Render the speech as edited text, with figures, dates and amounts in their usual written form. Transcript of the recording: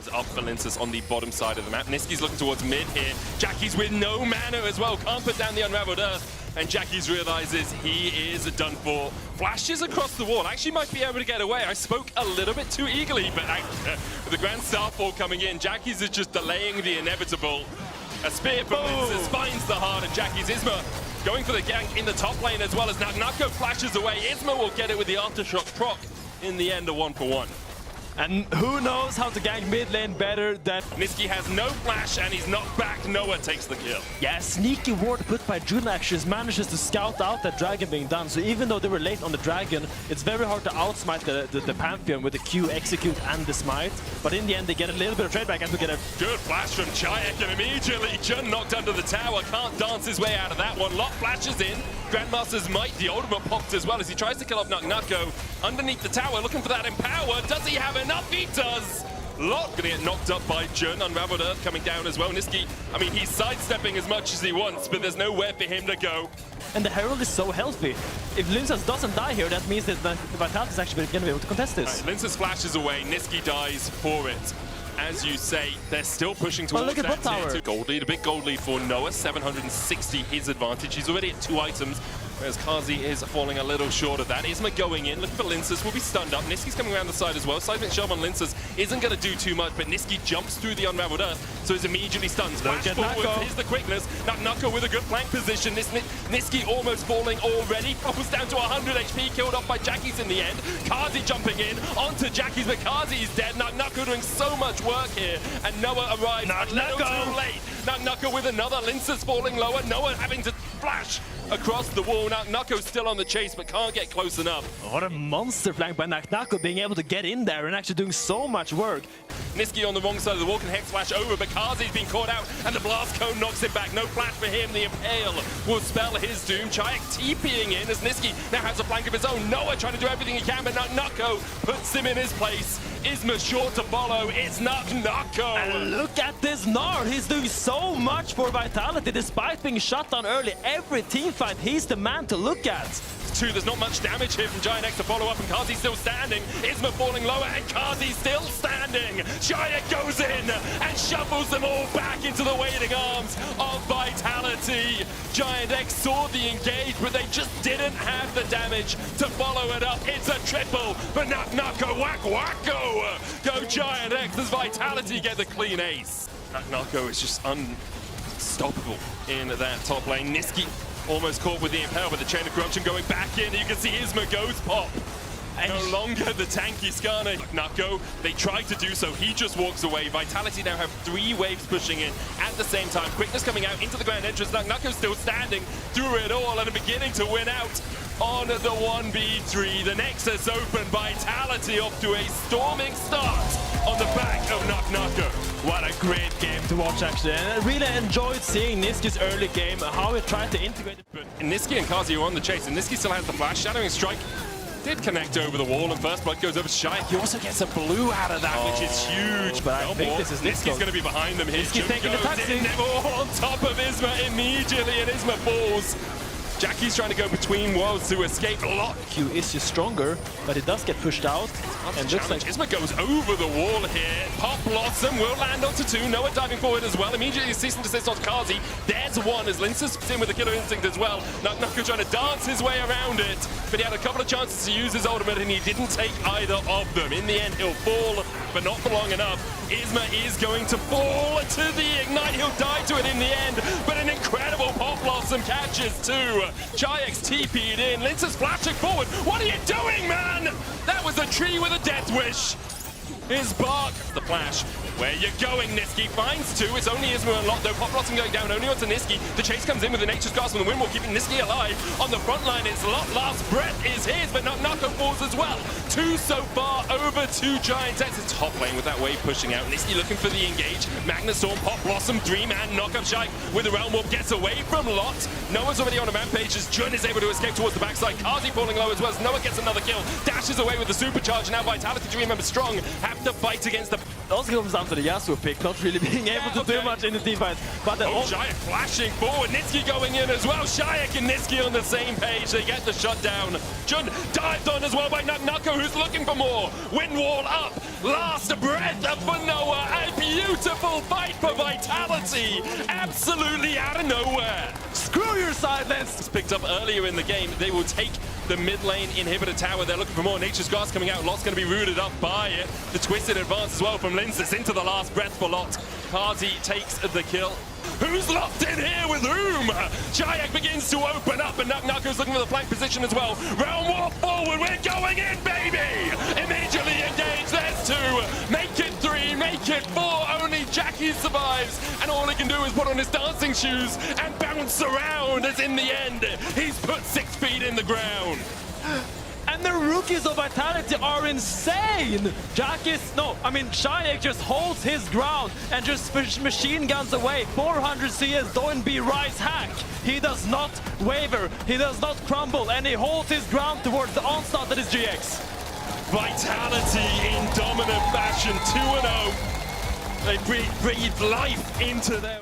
He's up for Linces on the bottom side of the map. Niski's looking towards mid here. Jackie's with no mana as well. Can't put down the Unraveled Earth. And Jackie's realizes he is done for. Flashes across the wall. Actually might be able to get away. I spoke a little bit too eagerly, but with the Grand Starfall coming in, Jackie's is just delaying the inevitable. A spear from Linces finds the heart of Jackie's. Isma going for the gank in the top lane as well as Nako flashes away. Isma will get it with the Aftershock proc. In the end, a 1-for-1. And who knows how to gank mid lane better than... Niski has no flash and he's knocked back. Noah takes the kill. Yeah, sneaky ward put by Jun actually manages to scout out that dragon being done. So even though they were late on the dragon, it's very hard to outsmite the Pantheon with the Q, execute, and the smite. But in the end, they get a little bit of trade back and we get a... Good flash from GIANTX and immediately Jun knocked under the tower. Can't dance his way out of that one. Lot flashes in. Grandmaster's Might, the ultimate popped as well as he tries to kill off Nako underneath the tower, looking for that empower. Does he have enough? He does! Lot gonna get knocked up by Jun. Unraveled Earth coming down as well. Niski, I mean, he's sidestepping as much as he wants, but there's nowhere for him to go. And the Herald is so healthy. If Linces doesn't die here, that means that the Vitality is actually going to be able to contest this. Right, Linces flashes away. Niski dies for it. As you say, they're still pushing towards look at that tower. tier 2 gold lead. A big gold lead for Noah, 760 his advantage. He's already at 2 items, whereas Kazi is falling a little short of that. Isma going in, looking for Linces, will be stunned up. Niski's coming around the side as well. Seismic Shove on Linces isn't going to do too much, but Niski jumps through the Unraveled Earth, so he's immediately stunned. Flash forward, here's the quickness. Nako with a good flank position. Niski almost falling already. Propels down to 100 HP, killed off by Jackie's in the end. Kazi jumping in onto Jackie's, but Kazi's dead. Nako doing so much work here. And Noah arrives a little too late. Nako with another. Linces falling lower. Noah having to flash across the wall. Nako's still on the chase, but can't get close enough. What a monster flank by Nako being able to get in there and actually doing so much work. Niski on the wrong side of the wall can hex flash over, but Kazi's been caught out, and the blast cone knocks him back. No flash for him. The Impale will spell his doom. GIANTX TPing in as Niski now has a flank of his own. Noah trying to do everything he can, but Nako puts him in his place. Isma short to follow. It's not Nako. And look at this Nard. He's doing so much for Vitality despite being shot down early. Every team fight, he's the man to look at. There's not much damage here from GIANTX to follow up, and Kazi's still standing. Isma falling lower, and Kazi's still standing. GIANTX goes in and shuffles them all back into the waiting arms of Vitality. GIANTX saw the engage, but they just didn't have the damage to follow it up. It's a triple, but Nako wacko. Go GIANTX as Vitality get the clean ace. Nako is just unstoppable in that top lane. Niski almost caught with the Impale, but the Chain of Corruption going back in. You can see Isma goes pop. No longer the tanky Skana. Nako, they tried to do so. He just walks away. Vitality now have 3 waves pushing in at the same time. Quickness coming out into the grand entrance. Nako's still standing through it all and beginning to win out on the 1v3. The Nexus open. Vitality off to a storming start on the back of Nako. What a great game to watch, actually. And I really enjoyed seeing Niski's early game, how he tried to integrate it. But Niski and Kazi are on the chase, and Niski still has the flash. Shadowing Strike did connect over the wall, and first blood goes over to GIANTX. He also gets a blue out of that, which is huge. But I think this is Niski's going to be behind them here. Niski's taking the taxi. On top of Isma immediately, and Isma falls. Jackie's trying to go between worlds to escape a lot. Q is just stronger, but it does get pushed out. And looks like Isma goes over the wall here. Pop Blossom will land onto 2. Noah diving forward as well. Immediately cease and desist on Kazi. There's 1 as Linces in with the killer instinct as well. Nako trying to dance his way around it, but he had a couple of chances to use his ultimate and he didn't take either of them. In the end, he'll fall, but not for long enough. Isma is going to fall to the ignite. He'll die to it in the end, but an incredible Pop Blossom catches 2. GIANTX TP'd in. Linces flashing forward. What are you doing, man? That was a tree with a death wish. His bark. The flash. Where you going, Niski? Finds 2. It's only Isma and Lot, though. Pop Blossom going down only onto Niski. The chase comes in with the Nature's Grasp on the Windwall, keeping Niski alive. On the front line, it's Lot. Last breath is his, but Nako falls as well. 2 so far over to GIANTX. The top lane with that wave pushing out. Niski looking for the engage. Magnustorm, Pop Blossom, 3-man knockup Shike with the Realm Warp gets away from Lot. Noah's already on a rampage as Jun is able to escape towards the backside. Kazi falling low as well as Noah gets another kill. Dashes away with the supercharge. Now Vitality, to remember, strong. Have the fight against the... It also comes down to the Yasuo pick, not really being able to do much in the team fight. But the Giant flashing forward, Niski going in as well. Shayak and Niski on the same page, they get the shutdown. Jun dived on as well by Nuko, who's looking for more. Wind wall up, last breath for Noah. A beautiful fight for Vitality, absolutely out of nowhere. Screw your silence! It's picked up earlier in the game, they will take the mid lane inhibitor tower. They're looking for more. Nature's Gas coming out. Lot's going to be rooted up by it. The twisted advance as well from Linsus into the last breath for Lot. Kazi takes the kill. Who's locked in here with whom? Jayak begins to open up, and Nuko's looking for the flank position as well. Realm War forward. We're going in, baby! Immediately engage. There's two. Make it three. Make it four. Only Jackie survives, and all he can do is put on his dancing shoes and bounce around, as in the end, he's put 6 feet in the ground. And the rookies of Vitality are insane! Shayak just holds his ground and just machine guns away. 400 CS, don't be Rise hack. He does not waver, he does not crumble, and he holds his ground towards the onslaught that is GX. Vitality in dominant fashion, 2-0. They breathe life into their...